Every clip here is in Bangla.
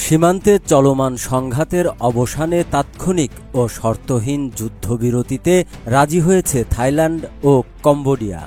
সীমান্তে চলমান সংঘাতের অবসানে তাৎক্ষণিক ও শর্তহীন যুদ্ধবিরতিতে রাজি হয়েছে থাইল্যান্ড ও কম্বোডিয়া।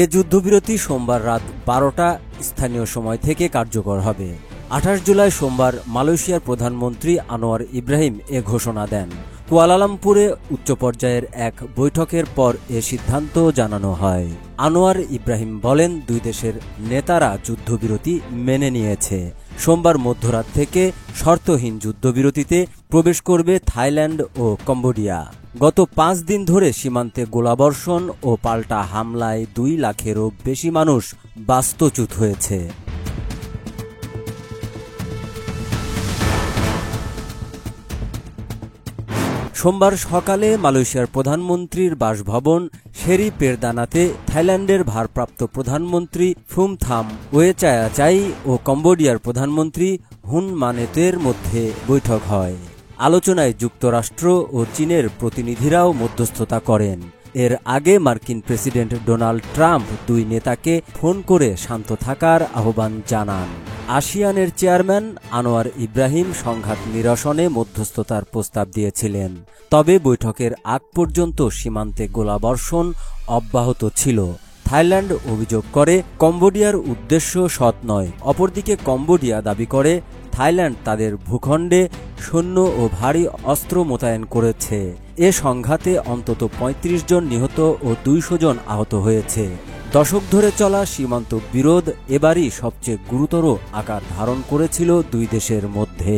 এ যুদ্ধবিরতি সোমবার রাত 12টা স্থানীয় সময় থেকে কার্যকর হবে। 28 জুলাই সোমবার মালয়েশিয়ার প্রধানমন্ত্রী আনোয়ার ইব্রাহিম এ ঘোষণা দেন। কুয়ালালামপুরে উচ্চ পর্যায়ের এক বৈঠকের পর এ সিদ্ধান্ত জানানো হয়। আনোয়ার ইব্রাহিম বলেন, দুই দেশের নেতারা যুদ্ধবিরতি মেনে নিয়েছে। সোমবার মধ্যরাত থেকে শর্তহীন যুদ্ধবিরতিতে প্রবেশ করবে থাইল্যান্ড ও কম্বোডিয়া। গত 5 দিন ধরে সীমান্তে গোলাবর্ষণ ও পাল্টা হামলায় 2 লাখেরও বেশি মানুষ বাস্তুচ্যুত হয়েছে। সোমবার সকালে মালয়েশিয়ার প্রধানমন্ত্রীর বাসভবন শেরি পেরদানাতে থাইল্যান্ডের ভারপ্রাপ্ত প্রধানমন্ত্রী ফুমথাম ওয়েচায়াচাই ও কম্বোডিয়ার প্রধানমন্ত্রী হুন মানেতের মধ্যে বৈঠক হয়। আলোচনায় যুক্তরাষ্ট্র ও চীনের প্রতিনিধিরাও মধ্যস্থতা করেন। এর আগে মার্কিন প্রেসিডেন্ট ডোনাল্ড ট্রাম্প 2 নেতাকে ফোন করে শান্ত থাকার আহ্বান জানান। আসিয়ানের চেয়ারম্যান আনোয়ার ইব্রাহিম সংঘাত নিরসনে মধ্যস্থতার প্রস্তাব দিয়েছিলেন। তবে বৈঠকের আগ পর্যন্ত সীমান্তে গোলাবর্ষণ অব্যাহত ছিল। থাইল্যান্ড অভিযোগ করে কম্বোডিয়ার উদ্দেশ্য সৎ নয়। অপরদিকে কম্বোডিয়া দাবি করে থাইল্যান্ড তাদের ভূখণ্ডে সৈন্য ও ভারী অস্ত্র মোতায়েন করেছে। এ সংঘাতে অন্তত 35 জন নিহত ও 200 জন আহত হয়েছে। দশক ধরে চলা সীমান্ত বিরোধ এবারই সবচেয়ে গুরুতর আকার ধারণ করেছিল দুই দেশের মধ্যে।